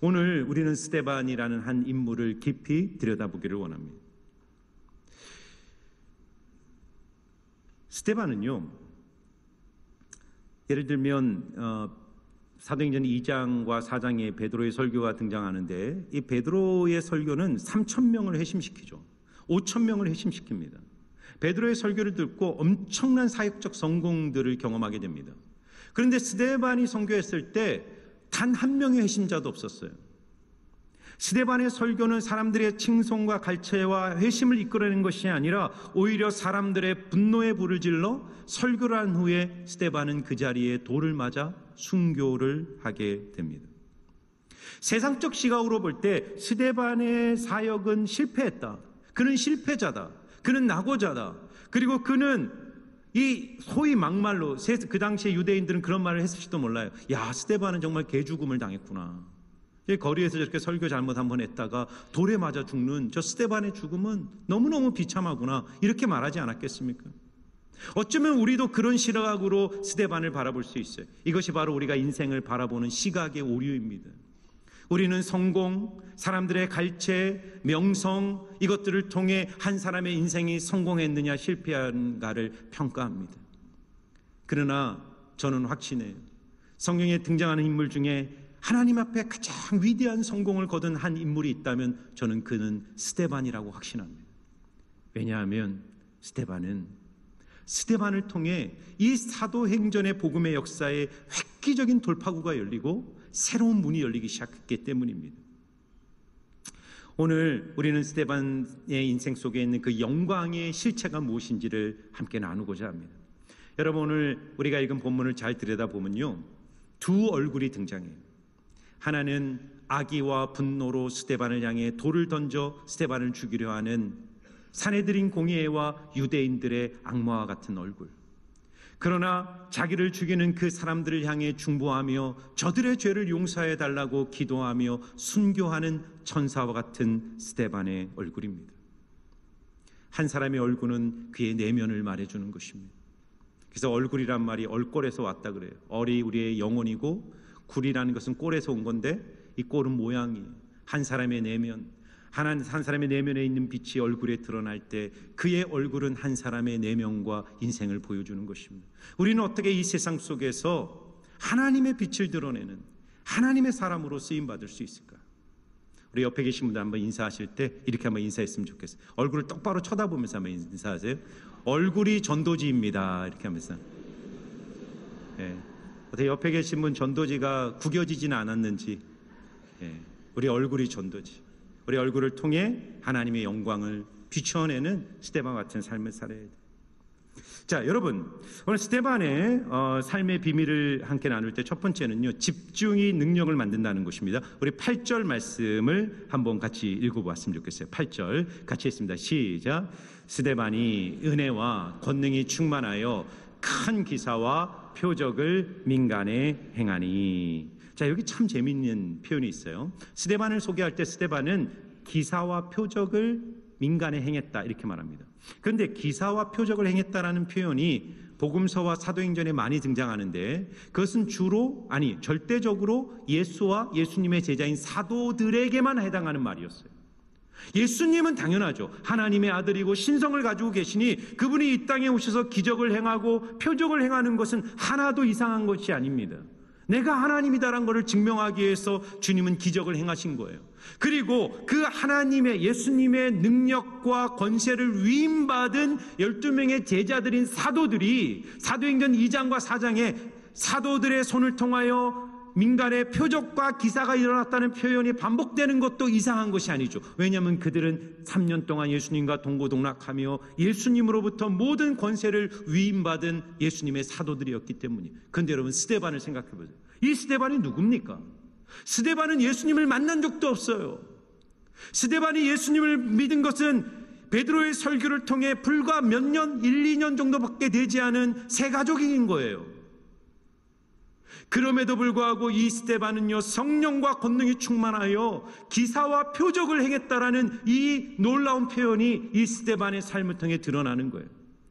오늘 우리는 스데반이라는 한 인물을 깊이 들여다보기를 원합니다. 스데반은요, 예를 들면 사도행전 2장과 4장에 베드로의 설교가 등장하는데, 이 베드로의 설교는 3,000명을 회심시키죠. 5,000명을 회심시킵니다. 베드로의 설교를 듣고 엄청난 사역적 성공들을 경험하게 됩니다. 그런데 스데반이 선교했을 때 단 한 명의 회심자도 없었어요. 스데반의 설교는 사람들의 칭송과 갈채와 회심을 이끌어내는 것이 아니라 오히려 사람들의 분노의 불을 질러 설교를 한 후에 스데반은 그 자리에 돌을 맞아 순교를 하게 됩니다. 세상적 시각으로 볼 때 스데반의 사역은 실패했다. 그는 실패자다. 그는 낙오자다. 그리고 그는 이 소위 막말로, 그 당시에 유대인들은 그런 말을 했을지도 몰라요. 야, 스데반은 정말 개죽음을 당했구나. 거리에서 저렇게 설교 잘못 한번 했다가 돌에 맞아 죽는 저 스데반의 죽음은 너무너무 비참하구나, 이렇게 말하지 않았겠습니까? 어쩌면 우리도 그런 시각으로 스데반을 바라볼 수 있어요. 이것이 바로 우리가 인생을 바라보는 시각의 오류입니다. 우리는 성공, 사람들의 갈채, 명성, 이것들을 통해 한 사람의 인생이 성공했느냐 실패한가를 평가합니다. 그러나 저는 확신해요. 성경에 등장하는 인물 중에 하나님 앞에 가장 위대한 성공을 거둔 한 인물이 있다면 저는 그는 스데반이라고 확신합니다. 왜냐하면 스데반을 통해 이 사도행전의 복음의 역사에 획기적인 돌파구가 열리고 새로운 문이 열리기 시작했기 때문입니다. 오늘 우리는 스데반의 인생 속에 있는 그 영광의 실체가 무엇인지를 함께 나누고자 합니다. 여러분, 오늘 우리가 읽은 본문을 잘 들여다보면요, 두 얼굴이 등장해요. 하나는 악의와 분노로 스데반을 향해 돌을 던져 스데반을 죽이려 하는 사내들인 공의회와 유대인들의 악마와 같은 얼굴. 그러나 자기를 죽이는 그 사람들을 향해 중보하며 저들의 죄를 용서해 달라고 기도하며 순교하는 천사와 같은 스데반의 얼굴입니다. 한 사람의 얼굴은 그의 내면을 말해주는 것입니다. 그래서 얼굴이란 말이 얼꼴에서 왔다 그래요. 얼이 우리의 영혼이고 굴이라는 것은 꼴에서 온 건데, 이 꼴은 모양이에요. 한 사람의 내면, 한 사람의 내면에 있는 빛이 얼굴에 드러날 때 그의 얼굴은 한 사람의 내면과 인생을 보여주는 것입니다. 우리는 어떻게 이 세상 속에서 하나님의 빛을 드러내는 하나님의 사람으로 쓰임받을 수 있을까? 우리 옆에 계신 분들 한번 인사하실 때 이렇게 한번 인사했으면 좋겠어요. 얼굴을 똑바로 쳐다보면서 한번 인사하세요. 얼굴이 전도지입니다. 이렇게 하면서. 네. 어떻게 옆에 계신 분 전도지가 구겨지지는 않았는지. 네. 우리 얼굴이 전도지. 우리 얼굴을 통해 하나님의 영광을 비춰내는 스데반 같은 삶을 살아야 돼요. 자, 여러분, 오늘 스데반의 삶의 비밀을 함께 나눌 때 첫 번째는요, 집중이 능력을 만든다는 것입니다. 우리 8절 말씀을 한번 같이 읽어보았으면 좋겠어요. 8절 같이 했습니다. 시작. 스데반이 은혜와 권능이 충만하여 큰 기사와 표적을 민간에 행하니. 자, 여기 참 재미있는 표현이 있어요. 스데반을 소개할 때 스데반은 기사와 표적을 민간에 행했다, 이렇게 말합니다. 그런데 기사와 표적을 행했다라는 표현이 복음서와 사도행전에 많이 등장하는데, 그것은 절대적으로 예수와 예수님의 제자인 사도들에게만 해당하는 말이었어요. 예수님은 당연하죠. 하나님의 아들이고 신성을 가지고 계시니 그분이 이 땅에 오셔서 기적을 행하고 표적을 행하는 것은 하나도 이상한 것이 아닙니다. 내가 하나님이다라는 것을 증명하기 위해서 주님은 기적을 행하신 거예요. 그리고 그 하나님의, 예수님의 능력과 권세를 위임받은 12명의 제자들인 사도들이 사도행전 2장과 4장에 사도들의 손을 통하여 민간의 표적과 기사가 일어났다는 표현이 반복되는 것도 이상한 것이 아니죠. 왜냐하면 그들은 3년 동안 예수님과 동고동락하며 예수님으로부터 모든 권세를 위임받은 예수님의 사도들이었기 때문이에요. 그런데 여러분, 스데반을 생각해 보세요. 이 스데반이 누굽니까? 스데반은 예수님을 만난 적도 없어요. 스데반이 예수님을 믿은 것은 베드로의 설교를 통해 불과 몇 년, 1, 2년 정도밖에 되지 않은 새 가족인 거예요. 그럼에도 불구하고 이 스데반은요, 성령과 권능이 충만하여 기사와 표적을 행했다라는 이 놀라운 표현이 이 스데반의 삶을 통해 드러나는 거예요.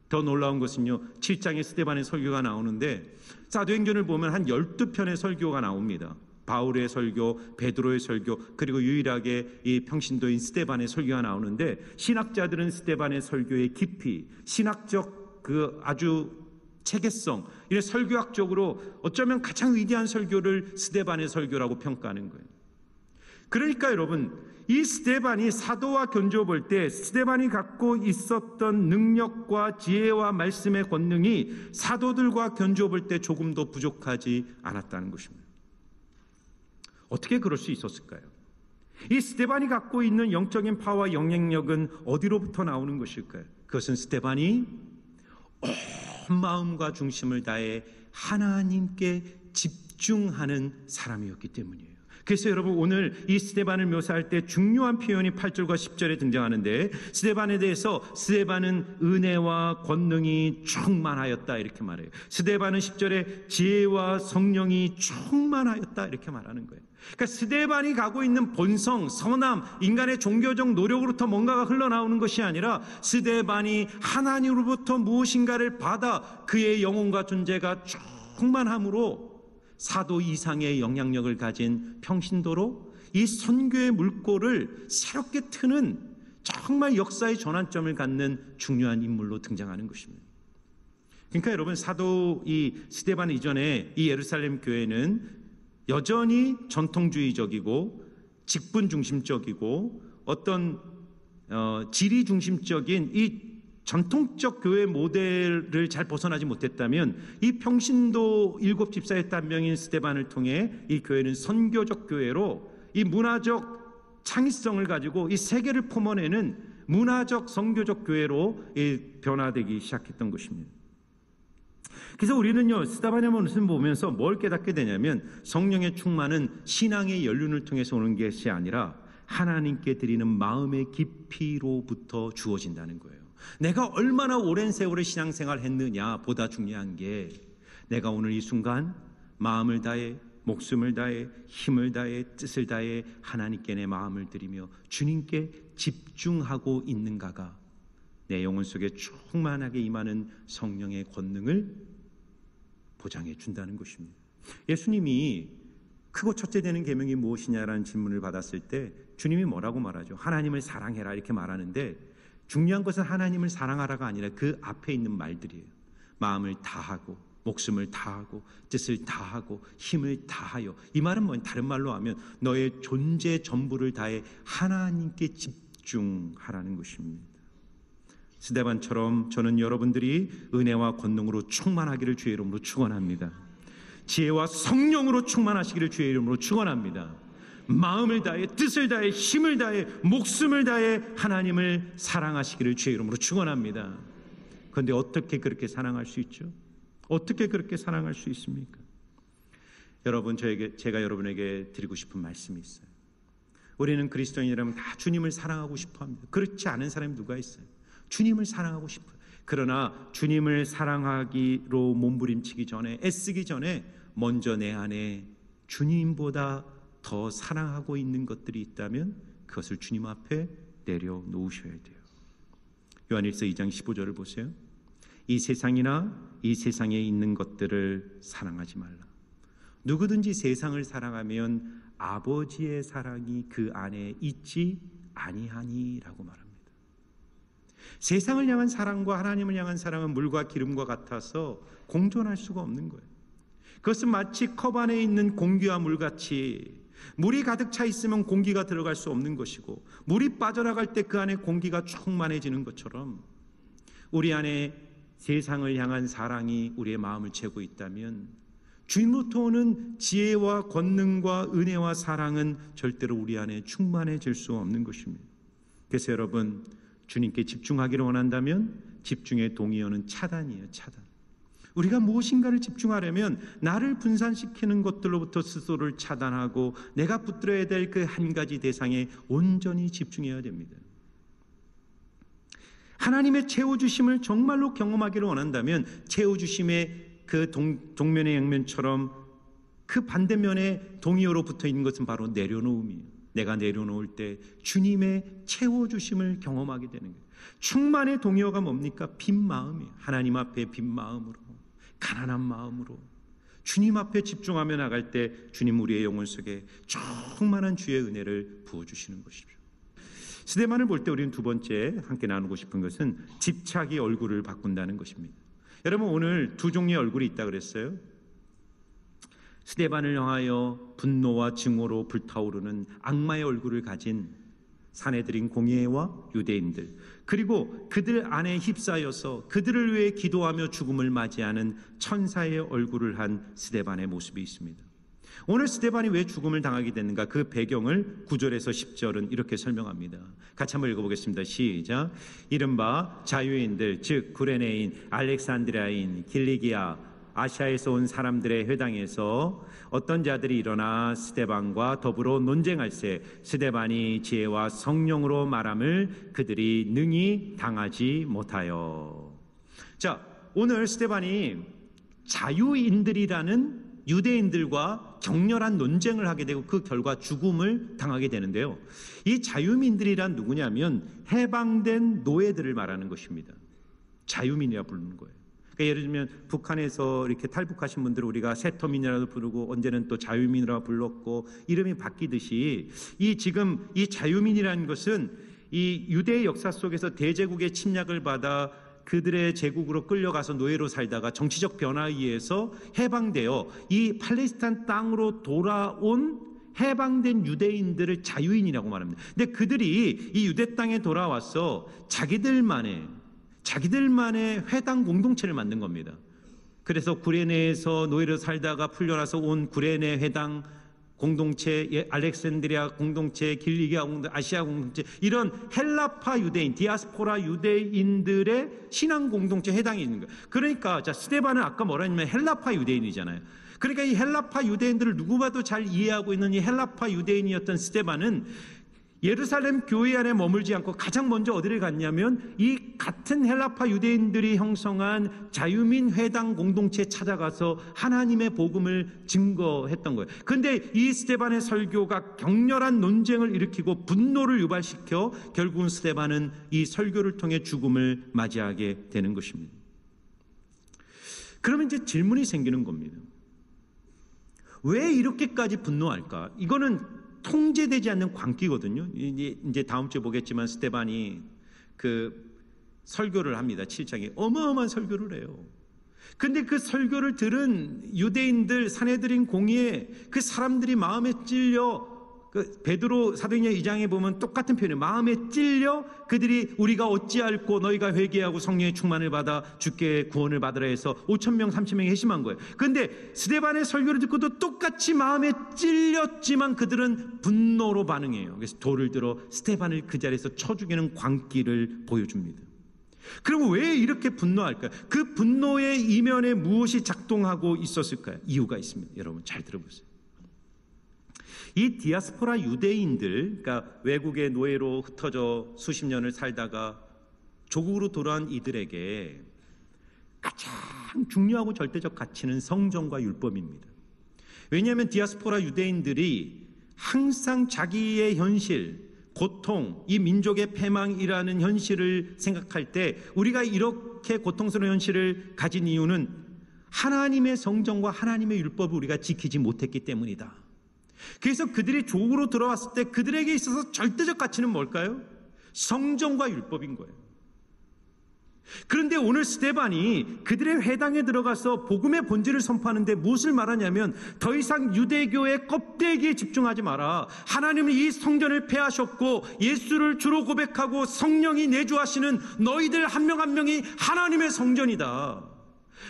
더 놀라운 것은요, 7장에 스데반의 설교가 나오는데 사도행전을 보면 한 12편의 설교가 나옵니다. 바울의 설교, 베드로의 설교, 그리고 유일하게 이 평신도인 스데반의 설교가 나오는데, 신학자들은 스데반의 설교의 깊이, 신학적 그 아주 체계성, 이런 설교학적으로 어쩌면 가장 위대한 설교를 스데반의 설교라고 평가하는 거예요. 그러니까 여러분, 이 스데반이 사도와 견주어 볼 때 스데반이 갖고 있었던 능력과 지혜와 말씀의 권능이 사도들과 견주어 볼 때 조금도 부족하지 않았다는 것입니다. 어떻게 그럴 수 있었을까요? 이 스데반이 갖고 있는 영적인 파워와 영향력은 어디로부터 나오는 것일까요? 그것은 스데반이 온 마음과 중심을 다해 하나님께 집중하는 사람이었기 때문이에요. 그래서 여러분, 오늘 이 스데반을 묘사할 때 중요한 표현이 8절과 10절에 등장하는데, 스데반에 대해서 스데반은 은혜와 권능이 충만하였다 이렇게 말해요. 스데반은 10절에 지혜와 성령이 충만하였다 이렇게 말하는 거예요. 그러니까 스데반이 가고 있는 본성, 선함, 인간의 종교적 노력으로부터 뭔가가 흘러나오는 것이 아니라 스데반이 하나님으로부터 무엇인가를 받아 그의 영혼과 존재가 충만함으로 사도 이상의 영향력을 가진 평신도로 이 선교의 물꼬를 새롭게 트는 정말 역사의 전환점을 갖는 중요한 인물로 등장하는 것입니다. 그러니까 여러분, 사도 이 스데반 이전에 이 예루살렘 교회는 여전히 전통주의적이고 직분 중심적이고 어떤 지리 중심적인 이 전통적 교회 모델을 잘 벗어나지 못했다면, 이 평신도 7집사의 단명인 스데반을 통해 이 교회는 선교적 교회로 이 문화적 창의성을 가지고 이 세계를 품어내는 문화적 선교적 교회로 변화되기 시작했던 것입니다. 그래서 우리는요, 스데반의 모습을 보면서 뭘 깨닫게 되냐면, 성령의 충만은 신앙의 연륜을 통해서 오는 것이 아니라 하나님께 드리는 마음의 깊이로부터 주어진다는 거예요. 내가 얼마나 오랜 세월의 신앙생활 했느냐 보다 중요한 게, 내가 오늘 이 순간 마음을 다해, 목숨을 다해, 힘을 다해, 뜻을 다해 하나님께 내 마음을 드리며 주님께 집중하고 있는가가 내 영혼 속에 충만하게 임하는 성령의 권능을 보장해 준다는 것입니다. 예수님이 크고 첫째 되는 계명이 무엇이냐라는 질문을 받았을 때 주님이 뭐라고 말하죠? 하나님을 사랑해라 이렇게 말하는데, 중요한 것은 하나님을 사랑하라가 아니라 그 앞에 있는 말들이에요. 마음을 다하고, 목숨을 다하고, 뜻을 다하고, 힘을 다하여. 이 말은 뭐냐? 다른 말로 하면 너의 존재 전부를 다해 하나님께 집중하라는 것입니다. 스데반처럼 저는 여러분들이 은혜와 권능으로 충만하기를 주의 이름으로 축원합니다. 지혜와 성령으로 충만하시기를 주의 이름으로 축원합니다. 마음을 다해, 뜻을 다해, 힘을 다해, 목숨을 다해 하나님을 사랑하시기를 주의 이름으로 축원합니다. 그런데 어떻게 그렇게 사랑할 수 있죠? 어떻게 그렇게 사랑할 수 있습니까? 여러분, 제가 여러분에게 드리고 싶은 말씀이 있어요. 우리는 그리스도인이라면 다 주님을 사랑하고 싶어합니다. 그렇지 않은 사람이 누가 있어요? 주님을 사랑하고 싶어요. 그러나 주님을 사랑하기로 몸부림치기 전에, 애쓰기 전에 먼저 내 안에 주님보다 더 사랑하고 있는 것들이 있다면 그것을 주님 앞에 내려놓으셔야 돼요. 요한일서 2장 15절을 보세요. 이 세상이나 이 세상에 있는 것들을 사랑하지 말라. 누구든지 세상을 사랑하면 아버지의 사랑이 그 안에 있지 아니하니라고 말합니다. 세상을 향한 사랑과 하나님을 향한 사랑은 물과 기름과 같아서 공존할 수가 없는 거예요. 그것은 마치 컵 안에 있는 공기와 물같이, 물이 가득 차 있으면 공기가 들어갈 수 없는 것이고, 물이 빠져나갈 때 그 안에 공기가 충만해지는 것처럼, 우리 안에 세상을 향한 사랑이 우리의 마음을 채우고 있다면 주님으로부터 오는 지혜와 권능과 은혜와 사랑은 절대로 우리 안에 충만해질 수 없는 것입니다. 그래서 여러분, 주님께 집중하기를 원한다면 집중의 동의어는 차단이에요. 차단. 우리가 무엇인가를 집중하려면 나를 분산시키는 것들로부터 스스로를 차단하고 내가 붙들어야 될 그 한 가지 대상에 온전히 집중해야 됩니다. 하나님의 채워주심을 정말로 경험하기를 원한다면 채워주심의 그 동면의 양면처럼 그 반대면에 동의어로 붙어 있는 것은 바로 내려놓음이에요. 내가 내려놓을 때 주님의 채워주심을 경험하게 되는 거예요. 충만의 동의어가 뭡니까? 빈 마음이에요. 하나님 앞에 빈 마음으로, 가난한 마음으로, 주님 앞에 집중하며 나갈 때 주님 우리의 영혼 속에 충만한 주의 은혜를 부어주시는 것이죠. 스데반을 볼 때 우리는 두 번째 함께 나누고 싶은 것은 집착이 얼굴을 바꾼다는 것입니다. 여러분, 오늘 두 종류의 얼굴이 있다고 그랬어요. 스데반을 향하여 분노와 증오로 불타오르는 악마의 얼굴을 가진 사내들인 공예와 유대인들, 그리고 그들 안에 휩싸여서 그들을 위해 기도하며 죽음을 맞이하는 천사의 얼굴을 한 스데반의 모습이 있습니다. 오늘 스데반이 왜 죽음을 당하게 됐는가, 그 배경을 9절에서 10절은 이렇게 설명합니다. 같이 한번 읽어보겠습니다. 시작. 이른바 자유인들, 즉 구레네인, 알렉산드리아인, 길리기아, 아시아에서 온 사람들의 회당에서 어떤 자들이 일어나 스데반과 더불어 논쟁할세 스데반이 지혜와 성령으로 말함을 그들이 능히 당하지 못하여. 자, 오늘 스데반이 자유인들이라는 유대인들과 격렬한 논쟁을 하게 되고 그 결과 죽음을 당하게 되는데요. 이 자유민들이란 누구냐면 해방된 노예들을 말하는 것입니다. 자유민이라 부르는 거예요. 그러니까 예를 들면 북한에서 이렇게 탈북하신 분들을 우리가 세터민이라도 부르고 언제는 또 자유민이라고 불렀고 이름이 바뀌듯이 지금 이 자유민이라는 것은 이 유대의 역사 속에서 대제국의 침략을 받아 그들의 제국으로 끌려가서 노예로 살다가 정치적 변화에 의해서 해방되어 이 팔레스타인 땅으로 돌아온 해방된 유대인들을 자유인이라고 말합니다. 근데 그들이 이 유대 땅에 돌아와서 자기들만의 회당 공동체를 만든 겁니다. 그래서 구레네에서 노예로 살다가 풀려나서 온 구레네 회당 공동체, 알렉산드리아 공동체, 길리기아 공동체, 아시아 공동체, 이런 헬라파 유대인, 디아스포라 유대인들의 신앙 공동체 회당이 있는 거예요. 그러니까 자, 스데반은 아까 뭐라 했냐면 헬라파 유대인이잖아요. 그러니까 이 헬라파 유대인들을 누구봐도 잘 이해하고 있는 이 헬라파 유대인이었던 스데반은 예루살렘 교회 안에 머물지 않고 가장 먼저 어디를 갔냐면 이 같은 헬라파 유대인들이 형성한 자유민 회당 공동체에 찾아가서 하나님의 복음을 증거했던 거예요. 그런데 이 스데반의 설교가 격렬한 논쟁을 일으키고 분노를 유발시켜 결국은 스데반은 이 설교를 통해 죽음을 맞이하게 되는 것입니다. 그러면 이제 질문이 생기는 겁니다. 왜 이렇게까지 분노할까? 이거는 통제되지 않는 광기거든요. 이제 다음 주에 보겠지만 스데반이 그 설교를 합니다. 7장에 어마어마한 설교를 해요. 근데 그 설교를 들은 유대인들, 사내들인 공의에 그 사람들이 마음에 찔려, 그 베드로 사도행전 2장에 보면 똑같은 표현이에요. 마음에 찔려 그들이 우리가 어찌할꼬 너희가 회개하고 성령의 충만을 받아 주께 구원을 받으라 해서 5,000명 3,000명이 회심한 거예요. 그런데 스데반의 설교를 듣고도 똑같이 마음에 찔렸지만 그들은 분노로 반응해요. 그래서 돌을 들어 스데반을 그 자리에서 쳐 죽이는 광기를 보여줍니다. 그럼 왜 이렇게 분노할까요? 그 분노의 이면에 무엇이 작동하고 있었을까요? 이유가 있습니다. 여러분 잘 들어보세요. 이 디아스포라 유대인들, 그러니까 외국의 노예로 흩어져 수십 년을 살다가 조국으로 돌아온 이들에게 가장 중요하고 절대적 가치는 성전과 율법입니다. 왜냐하면 디아스포라 유대인들이 항상 자기의 현실, 고통, 이 민족의 패망이라는 현실을 생각할 때 우리가 이렇게 고통스러운 현실을 가진 이유는 하나님의 성전과 하나님의 율법을 우리가 지키지 못했기 때문이다. 그래서 그들이 조국으로 들어왔을 때 그들에게 있어서 절대적 가치는 뭘까요? 성전과 율법인 거예요. 그런데 오늘 스데반이 그들의 회당에 들어가서 복음의 본질을 선포하는데 무엇을 말하냐면 더 이상 유대교의 껍데기에 집중하지 마라. 하나님은 이 성전을 폐하셨고 예수를 주로 고백하고 성령이 내주하시는 너희들 한 명 한 명이 하나님의 성전이다.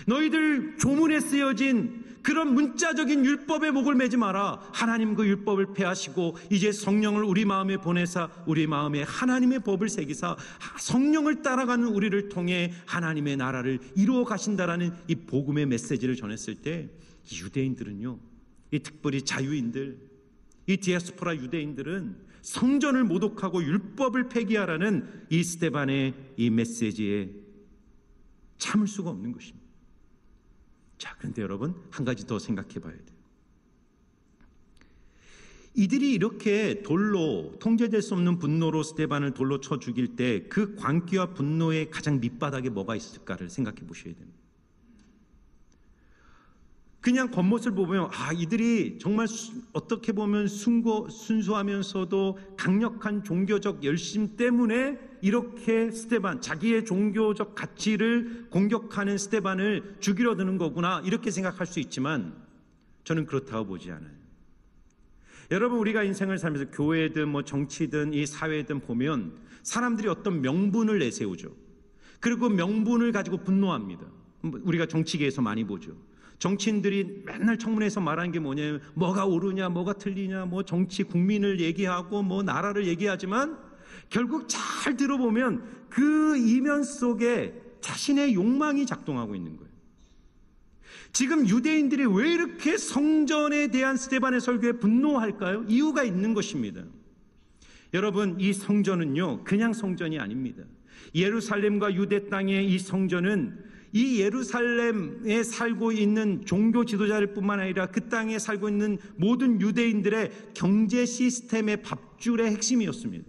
너희들 조문에 쓰여진 그런 문자적인 율법의 목을 매지 마라. 하나님 그 율법을 폐하시고 이제 성령을 우리 마음에 보내사 우리 마음에 하나님의 법을 새기사 성령을 따라가는 우리를 통해 하나님의 나라를 이루어 가신다라는 이 복음의 메시지를 전했을 때 이 유대인들은요, 이 특별히 자유인들, 이 디아스포라 유대인들은 성전을 모독하고 율법을 폐기하라는 이 스데반의 이 메시지에 참을 수가 없는 것입니다. 자, 그런데 여러분 한 가지 더 생각해 봐야 돼요. 이들이 이렇게 돌로 통제될 수 없는 분노로 스데반을 돌로 쳐 죽일 때 그 광기와 분노의 가장 밑바닥에 뭐가 있을까를 생각해 보셔야 됩니다. 그냥 겉모습을 보면 이들이 정말 어떻게 보면 순수하면서도 강력한 종교적 열심 때문에 이렇게 스데반, 자기의 종교적 가치를 공격하는 스데반을 죽이려 드는 거구나, 이렇게 생각할 수 있지만 저는 그렇다고 보지 않아요. 여러분, 우리가 인생을 살면서 교회든 정치든 이 사회든 보면 사람들이 어떤 명분을 내세우죠. 그리고 명분을 가지고 분노합니다. 우리가 정치계에서 많이 보죠. 정치인들이 맨날 청문회에서 말하는 게 뭐냐면 뭐가 옳으냐 뭐가 틀리냐, 정치 국민을 얘기하고 나라를 얘기하지만 결국 잘 들어보면 그 이면 속에 자신의 욕망이 작동하고 있는 거예요. 지금 유대인들이 왜 이렇게 성전에 대한 스데반의 설교에 분노할까요? 이유가 있는 것입니다. 여러분, 이 성전은요 그냥 성전이 아닙니다. 예루살렘과 유대 땅의 이 성전은 이 예루살렘에 살고 있는 종교 지도자들 뿐만 아니라 그 땅에 살고 있는 모든 유대인들의 경제 시스템의 밥줄의 핵심이었습니다.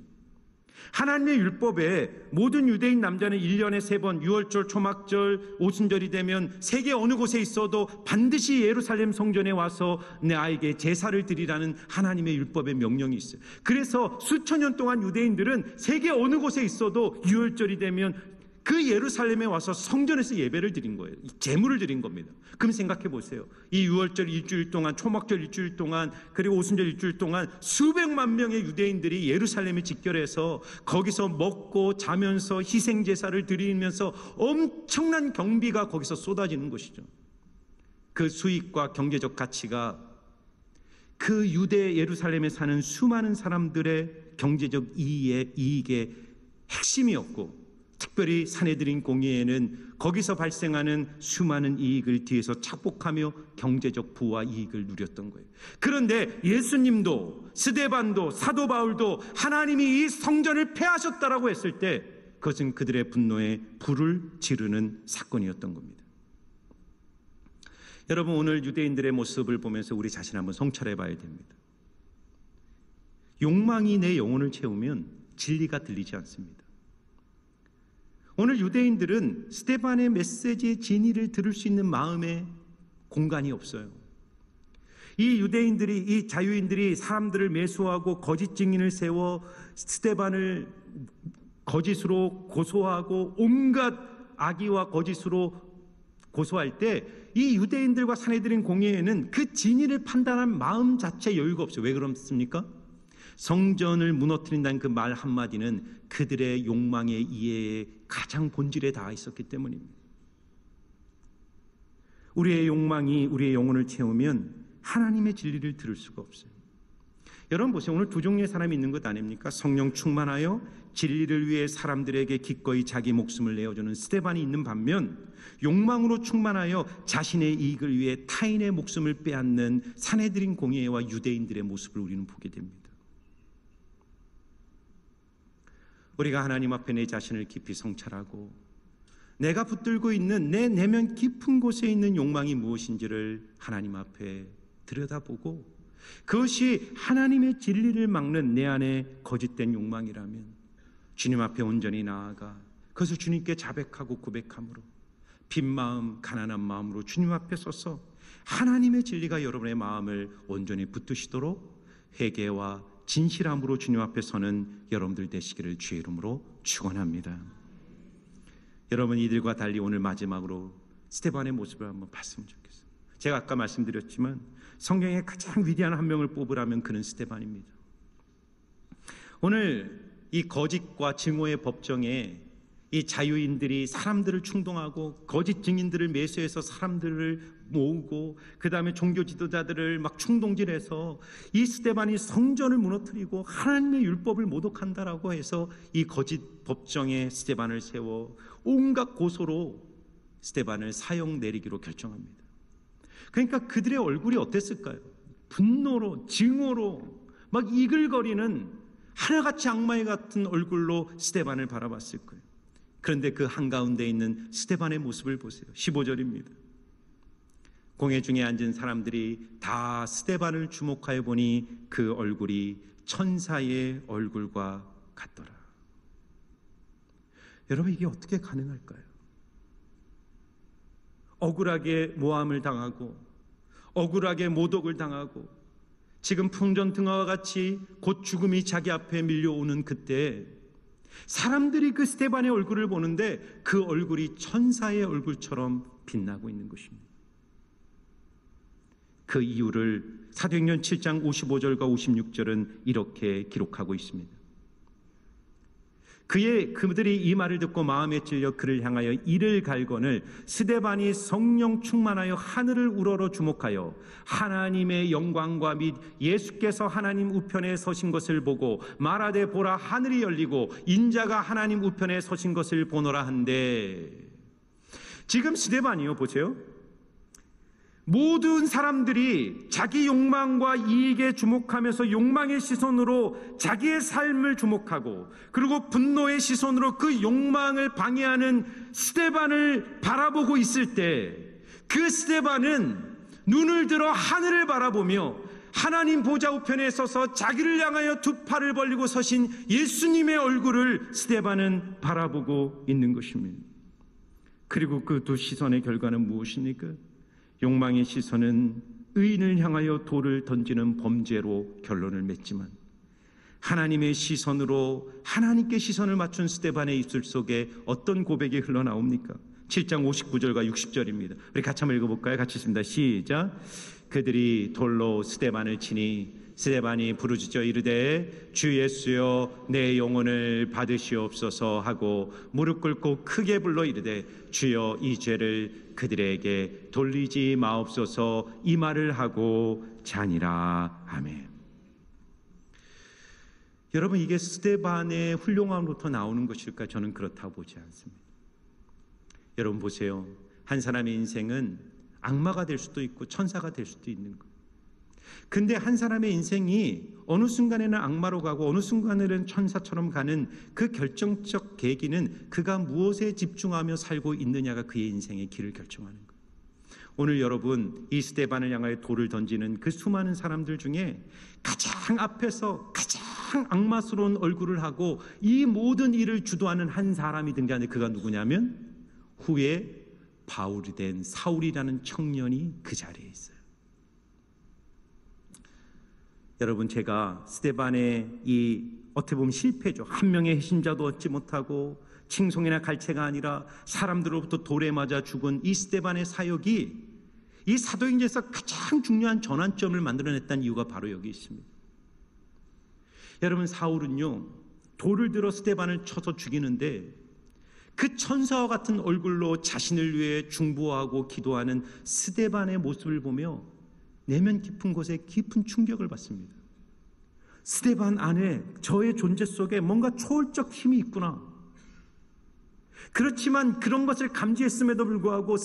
하나님의 율법에 모든 유대인 남자는 1년에 3번 유월절, 초막절, 오순절이 되면 세계 어느 곳에 있어도 반드시 예루살렘 성전에 와서 나에게 제사를 드리라는 하나님의 율법의 명령이 있어요. 그래서 수천 년 동안 유대인들은 세계 어느 곳에 있어도 유월절이 되면 그 예루살렘에 와서 성전에서 예배를 드린 거예요. 제물을 드린 겁니다. 그럼 생각해 보세요. 이 유월절 일주일 동안, 초막절 일주일 동안, 그리고 오순절 일주일 동안 수백만 명의 유대인들이 예루살렘에 직결해서 거기서 먹고 자면서 희생 제사를 드리면서 엄청난 경비가 거기서 쏟아지는 것이죠. 그 수익과 경제적 가치가 그 유대 예루살렘에 사는 수많은 사람들의 경제적 이익의 핵심이었고, 특별히 산헤드린 공의회는 거기서 발생하는 수많은 이익을 뒤에서 착복하며 경제적 부와 이익을 누렸던 거예요. 그런데 예수님도 스데반도 사도 바울도 하나님이 이 성전을 폐하셨다라고 했을 때 그것은 그들의 분노에 불을 지르는 사건이었던 겁니다. 여러분, 오늘 유대인들의 모습을 보면서 우리 자신 한번 성찰해 봐야 됩니다. 욕망이 내 영혼을 채우면 진리가 들리지 않습니다. 오늘 유대인들은 스데반의 메시지의 진리를 들을 수 있는 마음의 공간이 없어요. 이 유대인들이, 이 자유인들이 사람들을 매수하고 거짓 증인을 세워 스데반을 거짓으로 고소하고 온갖 악의와 거짓으로 고소할 때 이 유대인들과 산헤드린 공회에는 그 진리를 판단한 마음 자체에 여유가 없어요. 왜 그렇습니까? 성전을 무너뜨린다는 그 말 한마디는 그들의 욕망의 이해의 가장 본질에 닿아 있었기 때문입니다. 우리의 욕망이 우리의 영혼을 채우면 하나님의 진리를 들을 수가 없어요. 여러분 보세요. 오늘 두 종류의 사람이 있는 것 아닙니까? 성령 충만하여 진리를 위해 사람들에게 기꺼이 자기 목숨을 내어주는 스데반이 있는 반면, 욕망으로 충만하여 자신의 이익을 위해 타인의 목숨을 빼앗는 산헤드린 공회와 유대인들의 모습을 우리는 보게 됩니다. 우리가 하나님 앞에 내 자신을 깊이 성찰하고 내가 붙들고 있는 내 내면 깊은 곳에 있는 욕망이 무엇인지를 하나님 앞에 들여다보고 그것이 하나님의 진리를 막는 내 안에 거짓된 욕망이라면 주님 앞에 온전히 나아가 그것을 주님께 자백하고 고백함으로 빈 마음, 가난한 마음으로 주님 앞에 서서 하나님의 진리가 여러분의 마음을 온전히 붙드시도록 회개와 진실함으로 주님 앞에 서는 여러분들 되시기를 주의 이름으로 축원합니다. 여러분, 이들과 달리 오늘 마지막으로 스데반의 모습을 한번 봤으면 좋겠어요. 제가 아까 말씀드렸지만 성경에 가장 위대한 한 명을 뽑으라면 그는 스데반입니다. 오늘 이 거짓과 증오의 법정에 이 자유인들이 사람들을 충동하고 거짓 증인들을 매수해서 사람들을 모으고 그 다음에 종교 지도자들을 막 충동질해서 이 스데반이 성전을 무너뜨리고 하나님의 율법을 모독한다라고 해서 이 거짓 법정에 스데반을 세워 온갖 고소로 스데반을 사형 내리기로 결정합니다. 그러니까 그들의 얼굴이 어땠을까요? 분노로, 증오로 막 이글거리는 하나같이 악마의 같은 얼굴로 스데반을 바라봤을 거예요. 그런데 그 한가운데 있는 스데반의 모습을 보세요. 15절입니다. 공회 중에 앉은 사람들이 다 스데반을 주목하여 보니 그 얼굴이 천사의 얼굴과 같더라. 여러분, 이게 어떻게 가능할까요? 억울하게 모함을 당하고 억울하게 모독을 당하고 지금 풍전등화와 같이 곧 죽음이 자기 앞에 밀려오는 그때 사람들이 그 스데반의 얼굴을 보는데 그 얼굴이 천사의 얼굴처럼 빛나고 있는 것입니다. 그 이유를 사도행전 7장 55절과 56절은 이렇게 기록하고 있습니다. 그들이 이 말을 듣고 마음에 찔려 그를 향하여 이를 갈거늘 스데반이 성령 충만하여 하늘을 우러러 주목하여 하나님의 영광과 및 예수께서 하나님 우편에 서신 것을 보고 말하되 보라 하늘이 열리고 인자가 하나님 우편에 서신 것을 보노라 한데, 지금 스데반이요, 보세요. 모든 사람들이 자기 욕망과 이익에 주목하면서 욕망의 시선으로 자기의 삶을 주목하고, 그리고 분노의 시선으로 그 욕망을 방해하는 스데반을 바라보고 있을 때, 그 스데반은 눈을 들어 하늘을 바라보며 하나님 보좌 우편에 서서 자기를 향하여 두 팔을 벌리고 서신 예수님의 얼굴을 스데반은 바라보고 있는 것입니다. 그리고 그 두 시선의 결과는 무엇입니까? 욕망의 시선은 의인을 향하여 돌을 던지는 범죄로 결론을 맺지만, 하나님의 시선으로 하나님께 시선을 맞춘 스데반의 입술 속에 어떤 고백이 흘러나옵니까? 7장 59절과 60절입니다. 우리 같이 한번 읽어볼까요? 같이 읽습니다. 시작. 그들이 돌로 스데반을 치니 스데반이 부르짖어 이르되 주 예수여 내 영혼을 받으시옵소서 하고 무릎 꿇고 크게 불러 이르되 주여 이 죄를 그들에게 돌리지 마옵소서, 이 말을 하고 자니라. 아멘. 여러분, 이게 스데반의 훌륭함으로부터 나오는 것일까? 저는 그렇다고 보지 않습니다. 여러분 보세요. 한 사람의 인생은 악마가 될 수도 있고 천사가 될 수도 있는 거예요. 근데 한 사람의 인생이 어느 순간에는 악마로 가고 어느 순간에는 천사처럼 가는 그 결정적 계기는 그가 무엇에 집중하며 살고 있느냐가 그의 인생의 길을 결정하는 거예요. 오늘 여러분, 이 스데반을 향하여 돌을 던지는 그 수많은 사람들 중에 가장 앞에서 가장 악마스러운 얼굴을 하고 이 모든 일을 주도하는 한 사람이 등장하는데, 그가 누구냐면 후에 바울이 된 사울이라는 청년이 그 자리에 있어요. 여러분, 제가 스데반의 이 어떻게 보면 실패죠. 한 명의 핵심자도 얻지 못하고 칭송이나 갈채가 아니라 사람들로부터 돌에 맞아 죽은 이 스데반의 사역이 이 사도행전에서 가장 중요한 전환점을 만들어냈다는 이유가 바로 여기 있습니다. 여러분, 사울은요, 돌을 들어 스데반을 쳐서 죽이는데 그 천사와 같은 얼굴로 자신을 위해 중보하고 기도하는 스데반의 모습을 보며 내면 깊은 곳에 깊은 충격을 받습니다. 스데반 안에 저의 존재 속에 뭔가 초월적 힘이 있구나. 그렇지만 그런 것을 감지했음에도 불구하고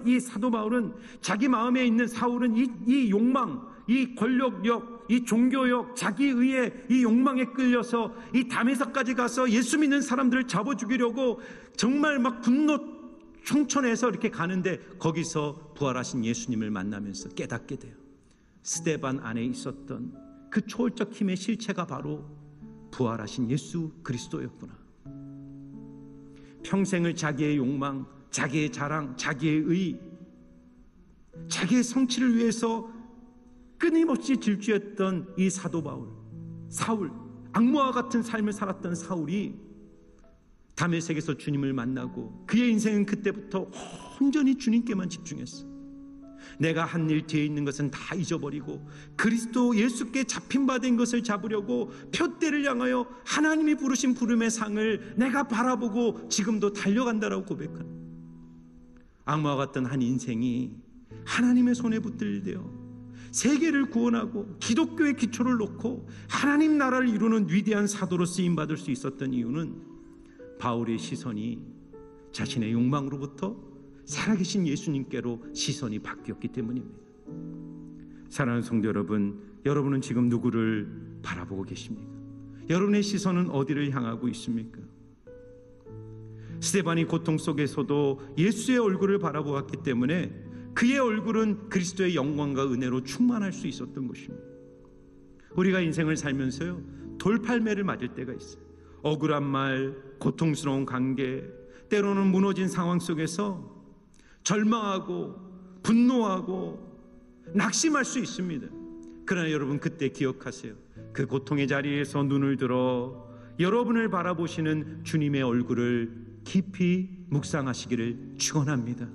이 사도 바울은 자기 마음에 있는 사울은 이 욕망, 이 권력욕, 이 종교욕, 자기의의 이 욕망에 끌려서 이 다메섹까지 가서 예수 믿는 사람들을 잡아 죽이려고 정말 막 분노 충천해서 이렇게 가는데, 거기서 부활하신 예수님을 만나면서 깨닫게 돼요. 스데반 안에 있었던 그 초월적 힘의 실체가 바로 부활하신 예수 그리스도였구나. 평생을 자기의 욕망, 자기의 자랑, 자기의 의, 자기의 성취를 위해서 끊임없이 질주했던 이 사도 바울, 사울, 악마와 같은 삶을 살았던 사울이 다메섹에서 주님을 만나고 그의 인생은 그때부터 온전히 주님께만 집중했어. 내가 한 일 뒤에 있는 것은 다 잊어버리고 그리스도 예수께 잡힌 바 된 것을 잡으려고 표대를 향하여 하나님이 부르신 부름의 상을 내가 바라보고 지금도 달려간다라고 고백하는, 악마와 같던 한 인생이 하나님의 손에 붙들려 세계를 구원하고 기독교의 기초를 놓고 하나님 나라를 이루는 위대한 사도로 쓰임받을 수 있었던 이유는 바울의 시선이 자신의 욕망으로부터 살아계신 예수님께로 시선이 바뀌었기 때문입니다. 사랑하는 성도 여러분, 여러분은 지금 누구를 바라보고 계십니까? 여러분의 시선은 어디를 향하고 있습니까? 스데반이 고통 속에서도 예수의 얼굴을 바라보았기 때문에 그의 얼굴은 그리스도의 영광과 은혜로 충만할 수 있었던 것입니다. 우리가 인생을 살면서요, 돌팔매를 맞을 때가 있어요. 억울한 말, 고통스러운 관계, 때로는 무너진 상황 속에서 절망하고 분노하고 낙심할 수 있습니다. 그러나 여러분, 그때 기억하세요. 그 고통의 자리에서 눈을 들어 여러분을 바라보시는 주님의 얼굴을 깊이 묵상하시기를 축원합니다.